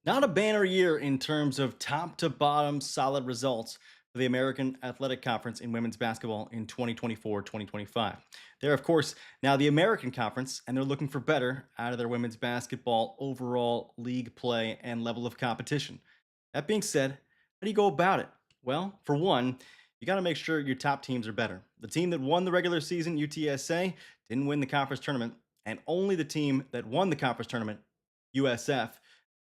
Not a banner year in terms of top to bottom solid results for the American Athletic Conference in women's basketball in 2024-2025. They're, of course, now the American Conference, and they're looking for better out of their women's basketball overall league play and level of competition. That being said, how do you go about it? Well, for one, you got to make sure your top teams are better. The team that won the regular season, UTSA, didn't win the conference tournament, and only the team that won the conference tournament, USF,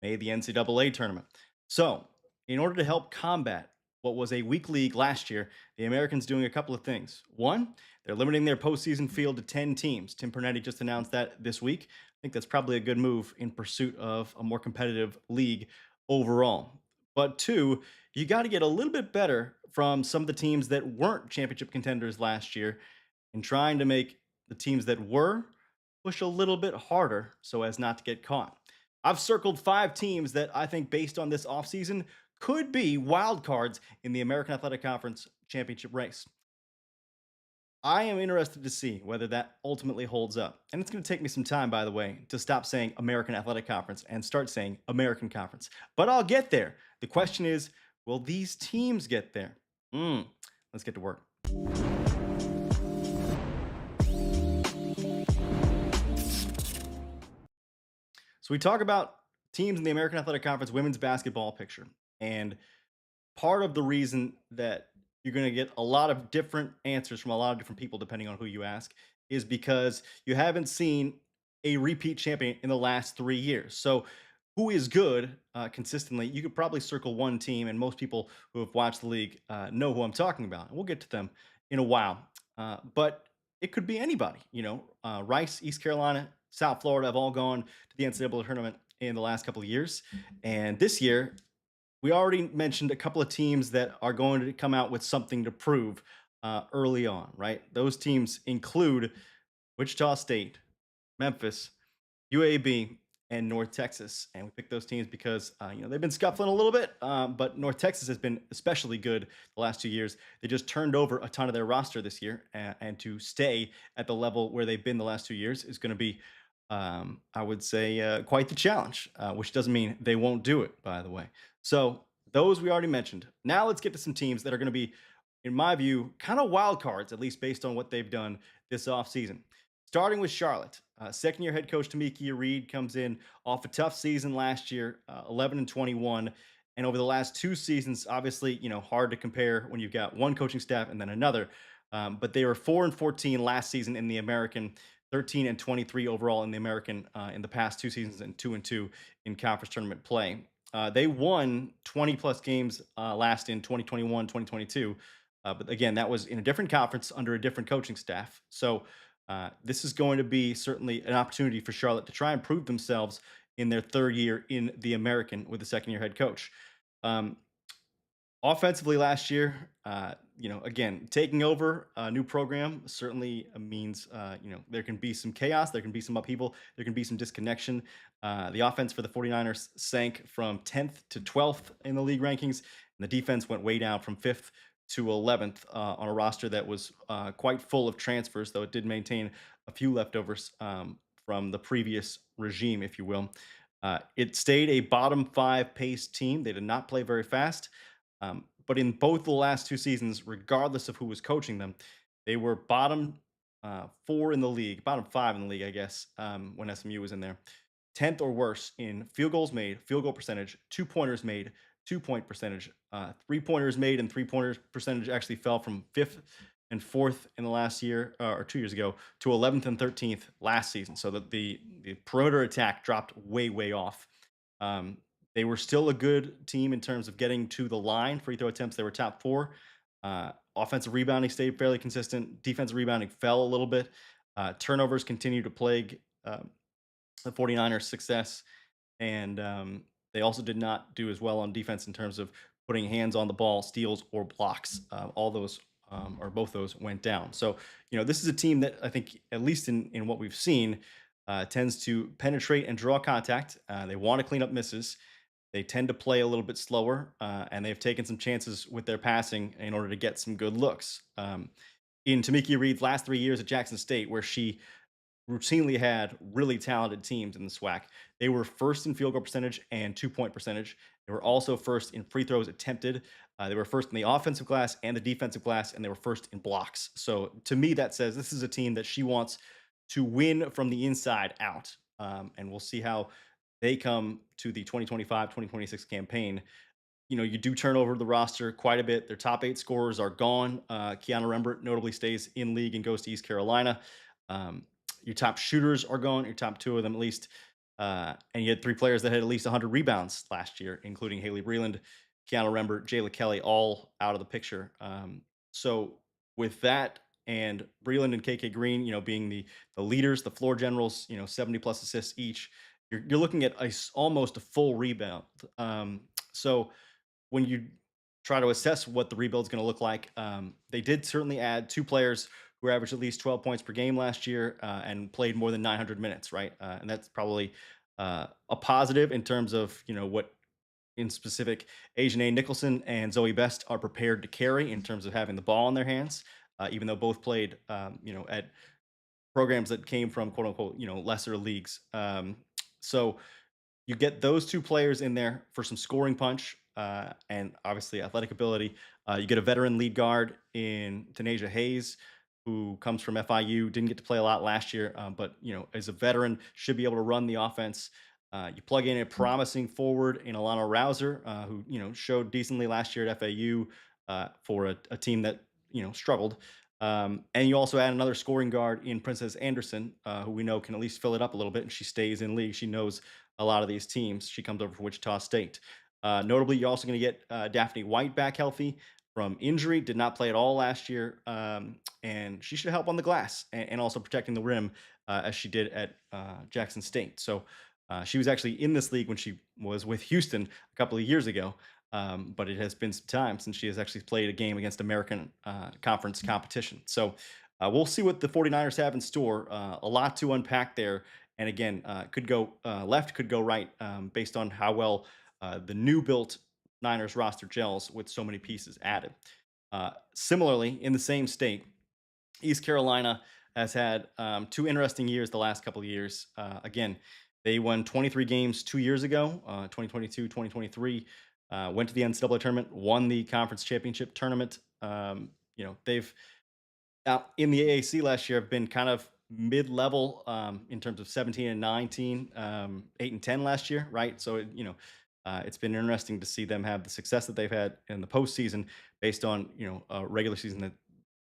made the NCAA tournament. So, in order to help combat what was a weak league last year, the Americans doing a couple of things. One, they're limiting their postseason field to 10 teams. Tim Pernetti just announced that this week. I think that's probably a good move in pursuit of a more competitive league overall. But two, you got to get a little bit better from some of the teams that weren't championship contenders last year in trying to make the teams that were push a little bit harder so as not to get caught. I've circled 5 teams that I think, based on this offseason, could be wild cards in the American Athletic Conference championship race. I am interested to see whether that ultimately holds up. And it's going to take me some time, by the way, to stop saying American Athletic Conference and start saying American Conference. But I'll get there. The question is, will these teams get there? Let's get to work. So we talk about teams in the American Athletic Conference women's basketball picture. And part of the reason that you're going to get a lot of different answers from a lot of different people, depending on who you ask, is because you haven't seen a repeat champion in the last 3 years. So, who is good consistently? You could probably circle one team, and most people who have watched the league know who I'm talking about. And we'll get to them in a while. But it could be anybody. Rice, East Carolina, South Florida have all gone to the NCAA tournament in the last couple of years. And this year, we already mentioned a couple of teams that are going to come out with something to prove early on, right? Those teams include Wichita State, Memphis, UAB, and North Texas. And we picked those teams because they've been scuffling a little bit, but North Texas has been especially good the last 2 years. They just turned over a ton of their roster this year, and to stay at the level where they've been the last 2 years is going to be, I would say, quite the challenge. Which doesn't mean they won't do it, by the way. So those we already mentioned. Now let's get to some teams that are going to be, in my view, kind of wild cards, at least based on what they've done this offseason. Starting with Charlotte, second-year head coach Tamika Reed comes in off a tough season last year, 11-21, and over the last 2 seasons, obviously, hard to compare when you've got one coaching staff and then another. But they were 4-14 last season in the American, 13-23 overall in the American in the past 2 seasons, and 2-2 in conference tournament play. They won 20 plus games last in 2021, 2022. But again, that was in a different conference under a different coaching staff. So this is going to be certainly an opportunity for Charlotte to try and prove themselves in their third year in the American with a second-year head coach. Um, Offensively last year, again, taking over a new program certainly means, there can be some chaos, there can be some upheaval, there can be some disconnection. The offense for the 49ers sank from 10th to 12th in the league rankings, and the defense went way down from 5th to 11th on a roster that was quite full of transfers, though it did maintain a few leftovers from the previous regime, if you will. It stayed a bottom five pace team. They did not play very fast. But in both the last 2 seasons, regardless of who was coaching them, they were bottom four in the league, bottom five in the league, I guess, when SMU was in there. 10th or worse in field goals made, field goal percentage, 2 pointers made, 2 point percentage, 3 pointers made, and 3 pointers percentage actually fell from fifth and fourth in the last year or 2 years ago to 11th and 13th last season. So that the perimeter attack dropped way, way off. Um, they were still a good team in terms of getting to the line. Free throw attempts, they were top four. Offensive rebounding stayed fairly consistent. Defensive rebounding fell a little bit. Turnovers continue to plague the 49ers' success. And they also did not do as well on defense in terms of putting hands on the ball, steals, or blocks. All those or both those went down. So, this is a team that I think, at least in what we've seen, tends to penetrate and draw contact. They want to clean up misses. They tend to play a little bit slower, and they've taken some chances with their passing in order to get some good looks. In Tamika Reed's last 3 years at Jackson State, where she routinely had really talented teams in the SWAC. They were first in field goal percentage and 2-point percentage. They were also first in free throws attempted. They were first in the offensive glass and the defensive glass, and they were first in blocks. So to me, that says this is a team that she wants to win from the inside out. And we'll see how they come to the 2025-2026 campaign. You do turn over the roster quite a bit. Their top 8 scorers are gone. Kiana Rembert notably stays in league and goes to East Carolina. Um, your top shooters are gone, your top 2 of them at least. And you had 3 players that had at least 100 rebounds last year, including Haley Breland, Kiana Rembert, Jayla Kelly, all out of the picture. So with that and Breland and KK Green, being the leaders, the floor generals, 70 plus assists each, you're looking at almost a full rebound. So when you try to assess what the rebuild's going to look like, they did certainly add 2 players who averaged at least 12 points per game last year and played more than 900 minutes, right? And that's probably a positive in terms of what in specific Asian A. Nicholson and Zoe Best are prepared to carry in terms of having the ball in their hands, even though both played at programs that came from quote unquote lesser leagues. So you get those 2 players in there for some scoring punch and obviously athletic ability. You get a veteran lead guard in Tanasia Hayes, who comes from FIU. Didn't get to play a lot last year, but as a veteran, should be able to run the offense. You plug in a promising forward in Alana Rouser, who showed decently last year at FAU for a team that struggled. And you also add another scoring guard in Princess Anderson, who we know can at least fill it up a little bit, and she stays in league. She knows a lot of these teams. She comes over from Wichita State. Notably, you're also going to get Daphne White back healthy from injury. Did not play at all last year, and she should help on the glass and also protecting the rim as she did at Jackson State. So she was actually in this league when she was with Houston a couple of years ago. But it has been some time since she has actually played a game against American conference competition. So we'll see what the 49ers have in store. A lot to unpack there. And again, could go left, could go right based on how well the new built Niners roster gels with so many pieces added. Similarly, in the same state, East Carolina has had 2 interesting years the last couple of years. Again, they won 23 games 2 years ago, 2022, 2023. Went to the NCAA tournament, won the conference championship tournament. They've out in the AAC last year have been kind of mid-level in terms of 17 and 19, 8 and 10 last year, right? So it's been interesting to see them have the success that they've had in the postseason based on a regular season that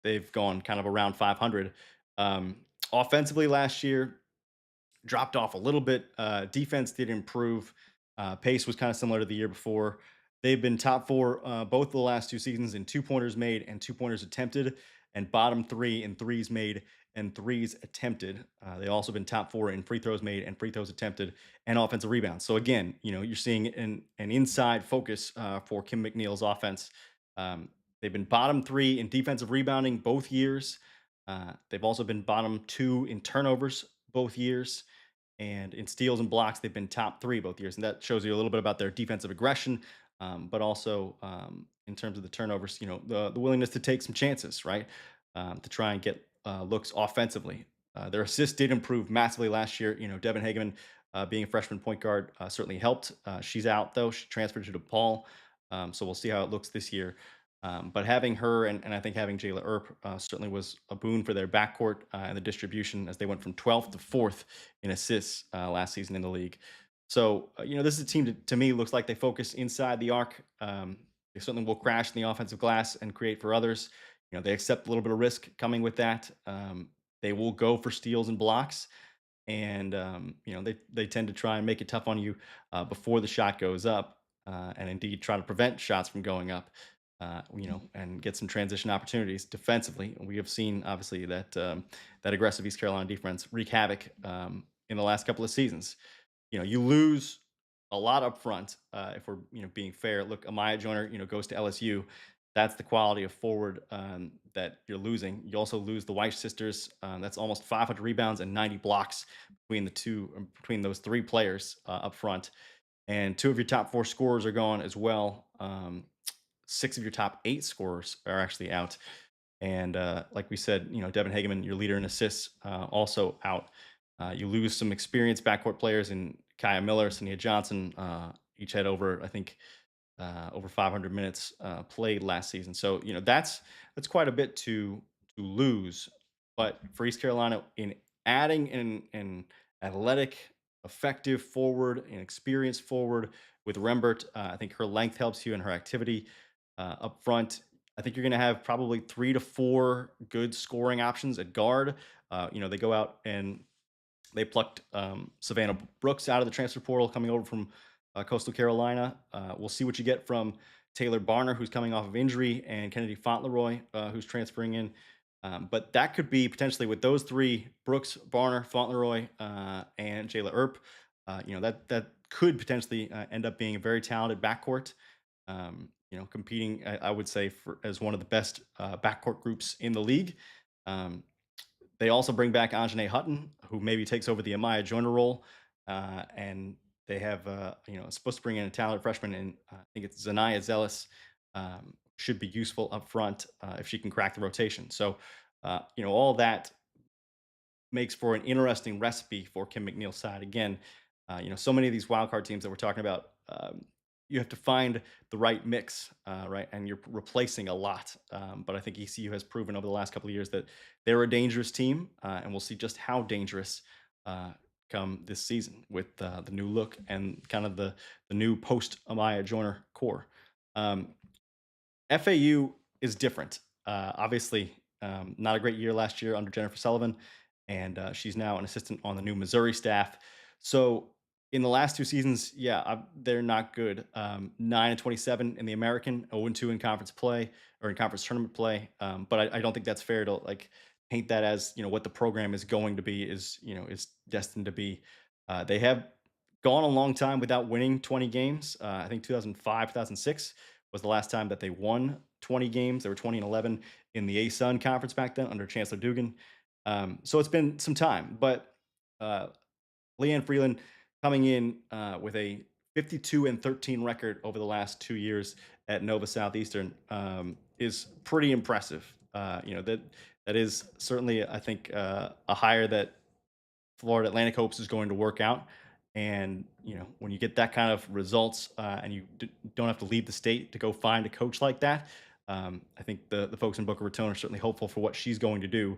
they've gone kind of around 500. Offensively last year, dropped off a little bit. Defense did improve. Pace was kind of similar to the year before. They've been top 4 both the last 2 seasons in 2 pointers made and 2 pointers attempted, and bottom 3 in threes made and threes attempted. They also been top 4 in free throws made and free throws attempted and offensive rebounds. So again, you're seeing an inside focus for Kim McNeil's offense. They've been bottom 3 in defensive rebounding both years. They've also been bottom 2 in turnovers both years. And in steals and blocks, they've been top 3 both years. And that shows you a little bit about their defensive aggression, but also in terms of the turnovers, the willingness to take some chances, right? To try and get looks offensively. Their assists did improve massively last year. Devin Hageman being a freshman point guard certainly helped. She's out, though. She transferred to DePaul. So we'll see how it looks this year. But having her and I think having Jayla Earp certainly was a boon for their backcourt and the distribution as they went from 12th to 4th in assists last season in the league. So, this is a team that to me looks like they focus inside the arc. They certainly will crash in the offensive glass and create for others. They accept a little bit of risk coming with that. They will go for steals and blocks. And they tend to try and make it tough on you before the shot goes up, and indeed try to prevent shots from going up. And get some transition opportunities defensively. And we have seen obviously that aggressive East Carolina defense wreak havoc in the last couple of seasons. You lose a lot up front if we're being fair. Look, Amaya Joyner goes to LSU. That's the quality of forward that you're losing. You also lose the Weiss sisters. That's almost 500 rebounds and 90 blocks between those 3 players up front. And 2 of your top 4 scorers are gone as well. 6 of your top 8 scorers are actually out. And like we said, Devin Hageman, your leader in assists, also out. You lose some experienced backcourt players in Kaya Miller, Sania Johnson. Each had over, I think, over 500 minutes played last season. So that's quite a bit to lose. But for East Carolina, in adding an athletic, effective forward, an experienced forward with Rembert, I think her length helps you and her activity up front. I think you're going to have probably 3 to 4 good scoring options at guard. They go out and they plucked Savannah Brooks out of the transfer portal, coming over from Coastal Carolina. We'll see what you get from Taylor Barner, who's coming off of injury, and Kennedy Fauntleroy, who's transferring in. But that could be potentially with those three: Brooks, Barner, Fauntleroy, and Jayla Earp. That could potentially end up being a very talented backcourt. Competing, I would say, as one of the best backcourt groups in the league. Um, they also bring back Anjanae Hutton, who maybe takes over the Amaya Joyner role, and they have supposed to bring in a talented freshman, and I think it's Zanaya Zealous. Should be useful up front if she can crack the rotation. So, all that makes for an interesting recipe for Kim McNeil's side. Again, so many of these wildcard teams that we're talking about, you have to find the right mix, right? And you're replacing a lot. But I think ECU has proven over the last couple of years that they're a dangerous team, and we'll see just how dangerous uh, come this season with the new look and kind of the new post Amaya Joyner core. Um, FAU is different. Obviously, not a great year last year under Jennifer Sullivan, and she's now an assistant on the new Missouri staff. So in the last 2 seasons, yeah, they're not good. 9-27 in the American, 0-2 in conference play or in conference tournament play. But I don't think that's fair to like paint that as what the program is going to be is destined to be. They have gone a long time without winning 20 games. I think 2005, 2006 was the last time that they won 20 games. They were 20 and 11 in the ASUN conference back then under Chancellor Dugan. So it's been some time, but uh, Leanne Freeland coming in with a 52-13 record over the last 2 years at Nova Southeastern is pretty impressive. That is certainly, I think, a hire that Florida Atlantic hopes is going to work out. And when you get that kind of results and you don't have to leave the state to go find a coach like that, I think the folks in Boca Raton are certainly hopeful for what she's going to do.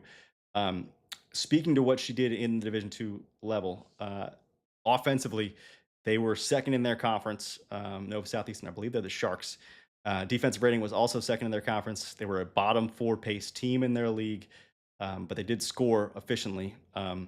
Um, Speaking to what she did in the Division II level, offensively, they were second in their conference. Nova Southeastern, I believe they're the Sharks. Defensive rating was also second in their conference. They were a bottom four pace team in their league, but they did score efficiently. One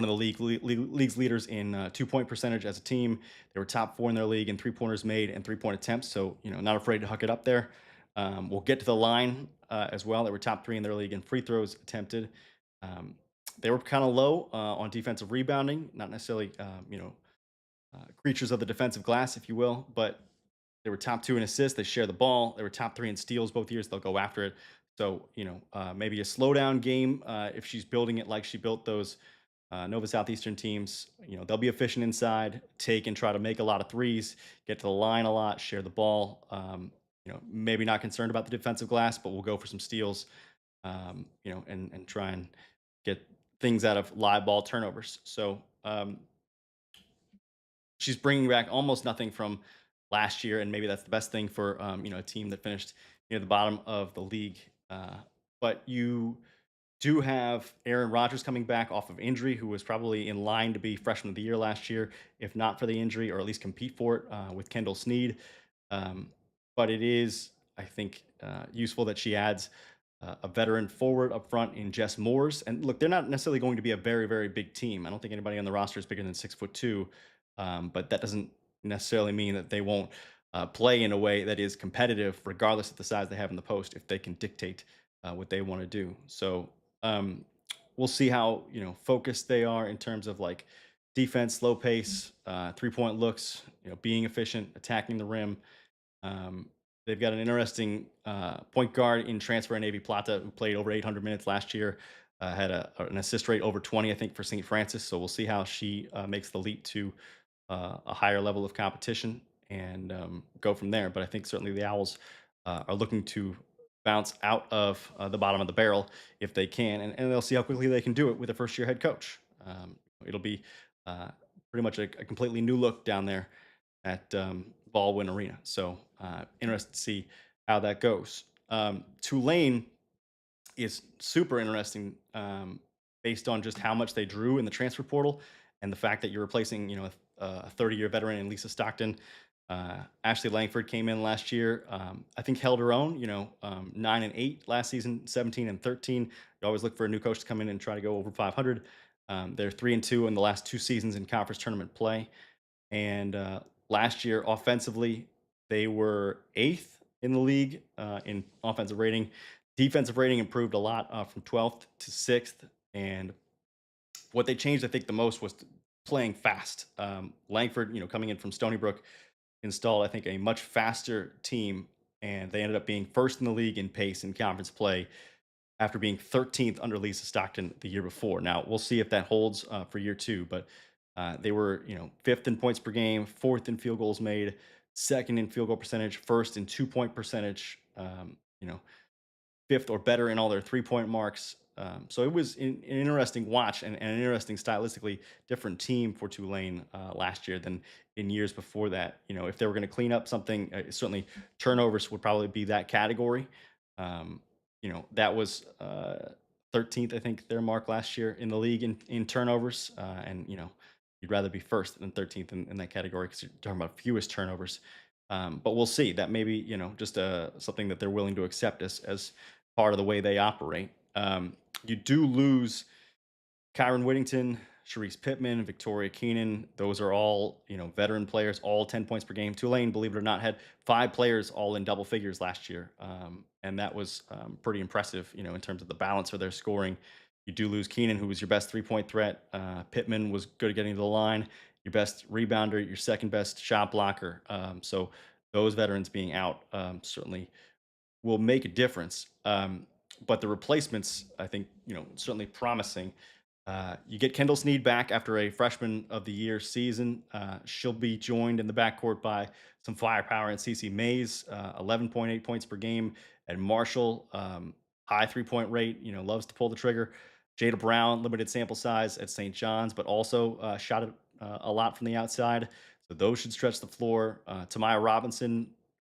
of the league's leaders in 2 point percentage as a team. They were top four in their league in 3 pointers made and 3 point attempts. So not afraid to huck it up there. We'll get to the line as well. They were top three in their league in free throws attempted. Um, they were kind of low on defensive rebounding, not necessarily creatures of the defensive glass, if you will, but they were top two in assists. They share the ball. They were top three in steals both years. They'll go after it. So maybe a slowdown game if she's building it like she built those Nova Southeastern teams. They'll be efficient inside, take and try to make a lot of threes, get to the line a lot, share the ball. Maybe not concerned about the defensive glass, but we'll go for some steals. And try and get things out of live ball turnovers. So she's bringing back almost nothing from last year, and maybe that's the best thing for a team that finished near the bottom of the league. But you do have Aaron Rodgers coming back off of injury, who was probably in line to be freshman of the year last year, if not for the injury, or at least compete for it with Kendall Sneed. Um, but it is, I think, useful that she adds a veteran forward up front in Jess Moores. And look, they're not necessarily going to be a very, very big team. I don't think anybody on the roster is bigger than 6'2", but that doesn't necessarily mean that they won't play in a way that is competitive, regardless of the size they have in the post, if they can dictate what they want to do. So um, we'll see how focused they are in terms of like defense, slow pace, 3 point looks, being efficient, attacking the rim. Um, they've got an interesting point guard in transfer, Navy Plata, who played over 800 minutes last year. Had an assist rate over 20, I think, for St. Francis. So we'll see how she makes the leap to a higher level of competition and go from there. But I think certainly the Owls are looking to bounce out of the bottom of the barrel if they can, and they'll see how quickly they can do it with a first year head coach. It'll be uh, pretty much a completely new look down there at Baldwin Arena. So interested to see how that goes. Tulane is super interesting based on just how much they drew in the transfer portal and the fact that you're replacing, a 30-year veteran in Lisa Stockton. Ashley Langford came in last year. I think held her own. 9-8 last season, 17-13. You always look for a new coach to come in and try to go over 500. They're 3-2 in the last two seasons in conference tournament play. And last year, offensively, they were eighth in the league in offensive rating. Defensive rating improved a lot from 12th to 6th. And what they changed, I think, the most was playing fast. Langford, coming in from Stony Brook, installed, I think, a much faster team. And they ended up being first in the league in pace in conference play after being 13th under Lisa Stockton the year before. Now we'll see if that holds for year two, but they were fifth in points per game, fourth in field goals made, second in field goal percentage, first in 2 point percentage. Fifth or better in all their 3 point marks. So it was an interesting watch and an interesting stylistically different team for Tulane last year than in years before that. If they were going to clean up something, certainly turnovers would probably be that category. That was 13th, I think, their mark last year in the league in turnovers. And, you'd rather be first than 13th in that category because you're talking about fewest turnovers. But we'll see. That maybe just something that they're willing to accept as part of the way they operate. You do lose Kyron Whittington, Sharice Pittman, Victoria Keenan. Those are all veteran players, all 10 points per game. Tulane, believe it or not, had five players all in double figures last year, and that was pretty impressive. In terms of the balance of their scoring. You do lose Keenan, who was your best 3 point threat. Pittman was good at getting to the line. Your best rebounder, your second best shot blocker. So those veterans being out certainly will make a difference. But the replacements, I think, certainly promising. You get Kendall Sneed back after a freshman of the year season. She'll be joined in the backcourt by some firepower in CC Mays, 11.8 points per game, and Marshall, high 3 point rate, loves to pull the trigger. Jada Brown, limited sample size at St. John's, but also shot it a lot from the outside. So those should stretch the floor. Tamaya Robinson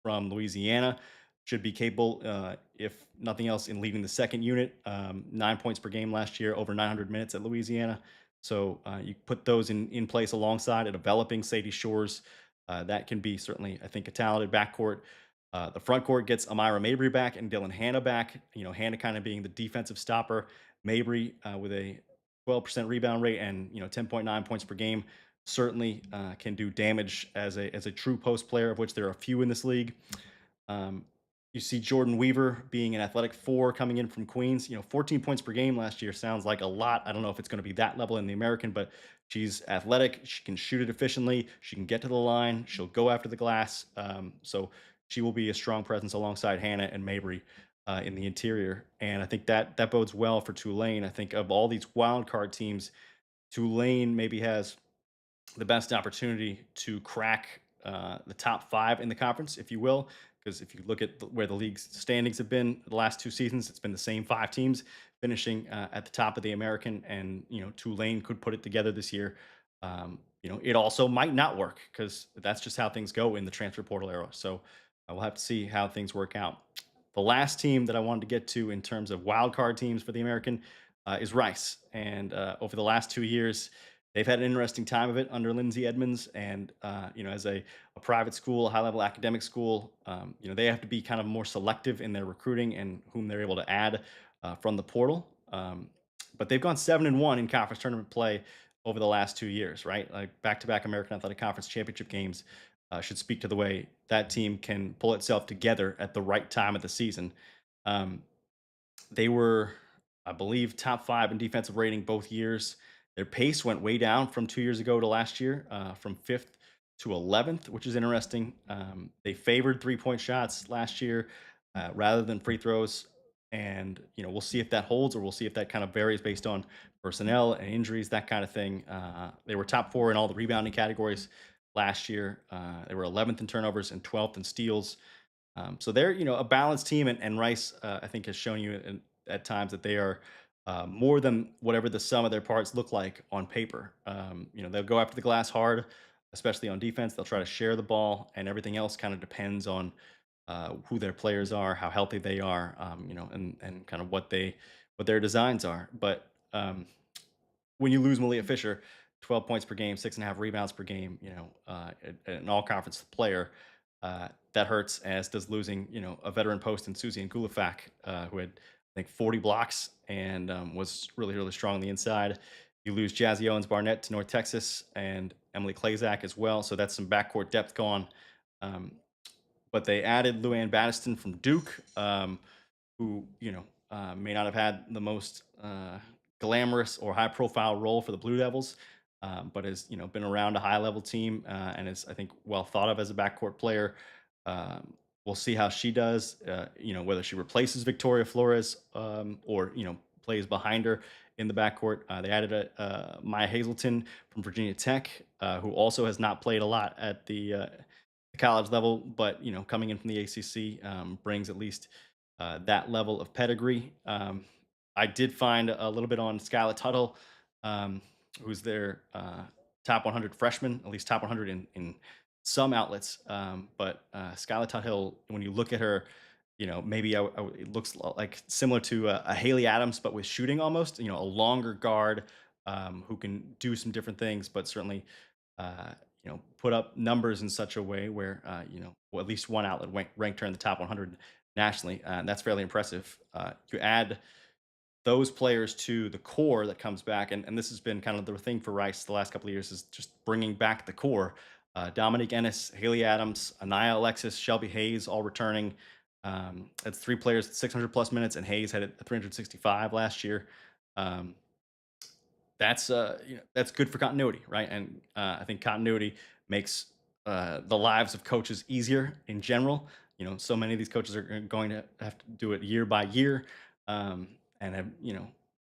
from Louisiana should be capable, if nothing else, in leading the second unit. 9 points per game last year, over 900 minutes at Louisiana. So you put those in place alongside a developing Sadie Shores. That can be certainly, I think, a talented backcourt. The front court gets Amira Mabry back and Dylan Hanna back. Hanna kind of being the defensive stopper. Mabry with a 12% rebound rate and 10.9 points per game certainly can do damage as a true post player, of which there are a few in this league. Um, you see Jordan Weaver being an athletic four coming in from Queens. 14 points per game last year sounds like a lot. I don't know if it's going to be that level in the American, but she's athletic. She can shoot it efficiently. She can get to the line. She'll go after the glass. So she will be a strong presence alongside Hannah and Mabry in the interior. And I think that bodes well for Tulane. I think of all these wild card teams, Tulane maybe has the best opportunity to crack the top five in the conference, if you will. Because if you look at where the league's standings have been the last two seasons, it's been the same five teams finishing at the top of the American, and Tulane could put it together this year. It also might not work because that's just how things go in the transfer portal era. So we'll have to see how things work out. The last team that I wanted to get to in terms of wild card teams for the American is Rice, and over the last 2 years they've had an interesting time of it under Lindsay Edmonds. And as a private school, a high level academic school, they have to be kind of more selective in their recruiting and whom they're able to add from the portal. But they've gone 7-1 in conference tournament play over the last 2 years, right? Like back to back American Athletic Conference championship games should speak to the way that team can pull itself together at the right time of the season. Um, they were, I believe, top five in defensive rating both years. Their pace went way down from 2 years ago to last year, from fifth to 11th, which is interesting. They favored 3 point shots last year rather than free throws. And, we'll see if that holds, or we'll see if that kind of varies based on personnel and injuries, that kind of thing. They were top four in all the rebounding categories last year. They were 11th in turnovers and 12th in steals. So they're a balanced team, and Rice I think has shown you at times that they are more than whatever the sum of their parts look like on paper. They'll go after the glass hard, especially on defense. They'll try to share the ball, and everything else kind of depends on who their players are, how healthy they are, and kind of what their designs are. But when you lose Malia Fisher, 12 points per game, 6.5 rebounds per game, an all conference player, that hurts, as does losing, a veteran post in Susie and Gulafak, who had, I think, 40 blocks and was really, really strong on the inside. You lose Jazzy Owens Barnett to North Texas and Emily Klazak as well. So that's some backcourt depth gone. Um, but they added Luann Battiston from Duke, who may not have had the most glamorous or high profile role for the Blue Devils, but has been around a high level team and is, I think, well thought of as a backcourt player. We'll see how she does. Whether she replaces Victoria Flores or plays behind her in the backcourt. They added Maya Hazelton from Virginia Tech, who also has not played a lot at the college level, but coming in from the ACC brings at least that level of pedigree. I did find a little bit on Skylar Tuttle, um, who's their top 100 freshman, at least top 100 in some outlets. But Skylar Tuttle, when you look at her, maybe it looks like similar to a Haley Adams, but with shooting almost. A longer guard who can do some different things, but certainly put up numbers in such a way where well, at least one outlet ranked her in the top 100 nationally, and that's fairly impressive. You add those players to the core that comes back, and this has been kind of the thing for Rice the last couple of years, is just bringing back the core. Dominique Ennis, Haley Adams, Anaya Alexis, Shelby Hayes, all returning. That's three players at 600 plus minutes, and Hayes had it at 365 last year. Um, that's good for continuity, right? And I think continuity makes the lives of coaches easier in general. So many of these coaches are going to have to do it year by year, and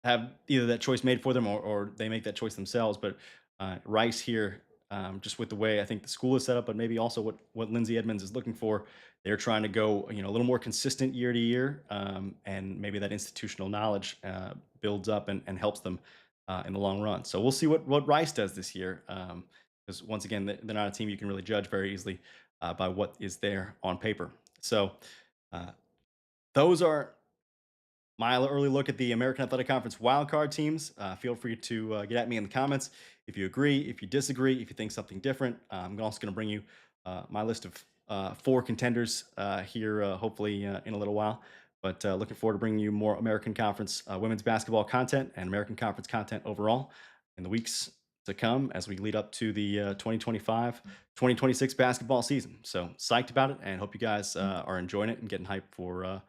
have either that choice made for them, or they make that choice themselves. But Rice here, just with the way I think the school is set up, but maybe also what Lindsay Edmonds is looking for, they're trying to go a little more consistent year to year, and maybe that institutional knowledge builds up and helps them in the long run. So we'll see what Rice does this year. Because once again, they're not a team you can really judge very easily by what is there on paper. So uh, those are my early look at the American Athletic Conference wildcard teams. Feel free to get at me in the comments if you agree, if you disagree, if you think something different. I'm also going to bring you my list of four contenders here, hopefully in a little while. But looking forward to bringing you more American Conference women's basketball content and American Conference content overall in the weeks to come as we lead up to the 2025-2026 basketball season. So psyched about it, and hope you guys are enjoying it and getting hyped for